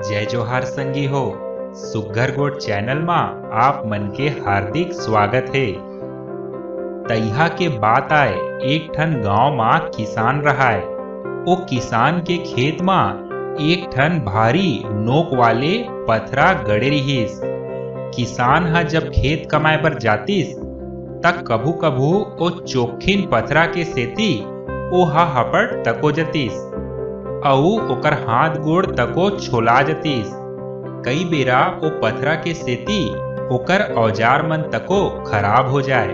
जय जोहार संगी हो। सुग्घर गोठ चैनल में आप मन के हार्दिक स्वागत है। तैहा के बात आए एक ठन गांव में किसान रहाय। ओ किसान के खेत में एक ठन भारी नोक वाले पथरा गड़े रहिस। किसान हा जब खेत कमाए बर जातिस तक कभू कभू ओ चोखिन पथरा के सेती ओ हा हपड़ तको जतिस अउ ओकर हाथ गोड़ तको छोला जतिस। कई बेरा ओ पथरा के सेती ओकर औजार मन तको खराब हो जाए।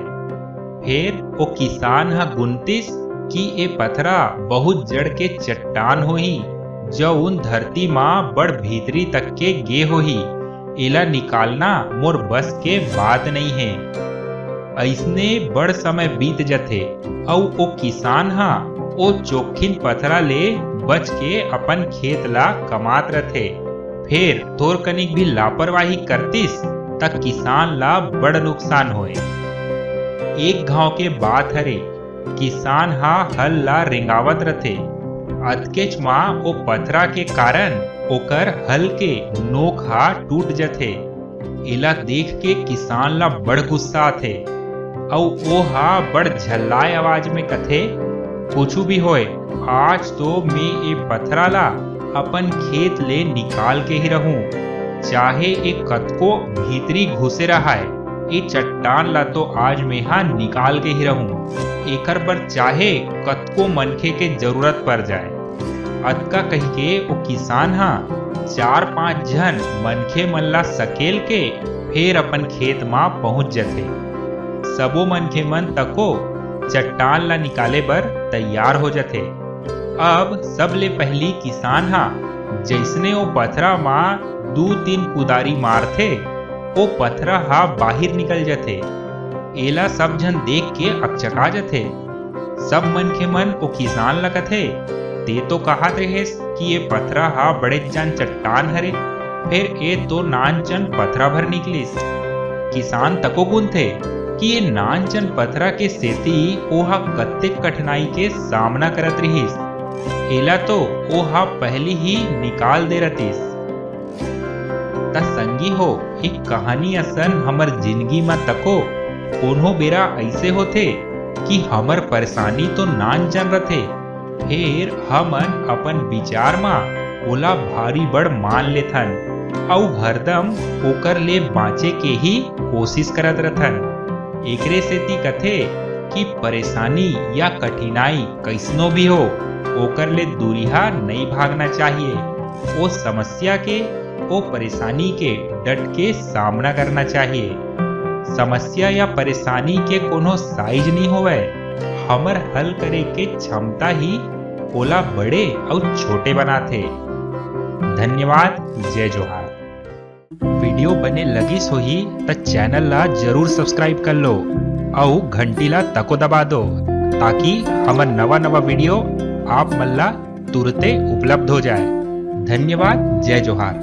फिर ओ किसान हा गुनतिस कि ए पथरा बहुत जड़ के चट्टान होही जउन धरती मां बड़ भीतरी तक के गे होही। एला निकालना मोर बस के बात नहीं है। ऐसने बड़ समय बीत जथे अउ ओ किसान हा ओ चोखिन पथरा ले बच के अपन खेत ला कमात रथे। फिर थोर कनिक भी लापरवाही करतिस तक किसान ला बड़ नुकसान होए। एक घाव के बात हरे, किसान हा हल ला रेंगावत रथे। अतकेच मां ओ पथरा के कारण ओकर हल के नोक हा टूट जथे। एला देख के किसान ला बड़ गुस्सा आथे अउ ओ हा बड़ झल्लाए आवाज में कथे, कुछु भी होए आज तो मैं ये पथरा ला अपन खेत ले निकाल के ही रहूं। चाहे एक कतको भीतरी घुसे रहा है, ये चट्टान ला तो आज मैं हा निकाल के ही रहूं। एकर बर चाहे कतको मनखे के जरूरत पड़ जाए। अतका कह के वो किसान हा 4-5 जन मनखे मन ला सकेल के फिर अपन खेत मा पहुंच जथे। सबो मनखे मन तको चट्टान ला निकाले बर तैयार हो जथे। अब सबले पहली किसान हा जैसने ओ पथरा मा 2-3 कुदारी मारथे ओ पथरा हा बाहिर निकल जथे। एला सब जन देख के अकचका जथे। सब मनखे मन ओ किसान ला कथे, ते तो कहत रहेस कि ये पथरा हा बड़े जन चट्टान हरे, फिर ए तो नानचन पथरा भर निकलिस। किसान तको गुनथे कि ये नानचन पथरा के सेती ओहा कत्तेक कठिनाई के सामना करत रहिस। एला तो ओहा पहली ही निकाल दे रतिस। त संगी हो, एक कहानी असन हमर जिंदगी में तको कोनो बेरा ऐसे होथे कि हमर परेशानी तो नानचन रथे, फिर हमन अपन विचार में ओला भारी बड़ मान लेथन अउ हरदम ओकर ले बाँचे के ही कोशिश करत रहथन। एकरे सेती कथे कि परेशानी या कठिनाई कैसनो भी हो ओकर ले दूरिहा नहीं भागना चाहिए। वो समस्या के वो परेशानी के डट के सामना करना चाहिए। समस्या या परेशानी के कोनो साइज नहीं होवे, हमर हल करे के क्षमता ही ओला बड़े और छोटे बनाथे। धन्यवाद। जय जोहार। वीडियो बने लगिस होही त चैनल ला जरूर सब्सक्राइब कर लो और घंटी ला तको दबा दो ताकि हमर नवा वीडियो आप मन ला तुरते उपलब्ध हो जाए। धन्यवाद। जय जोहार।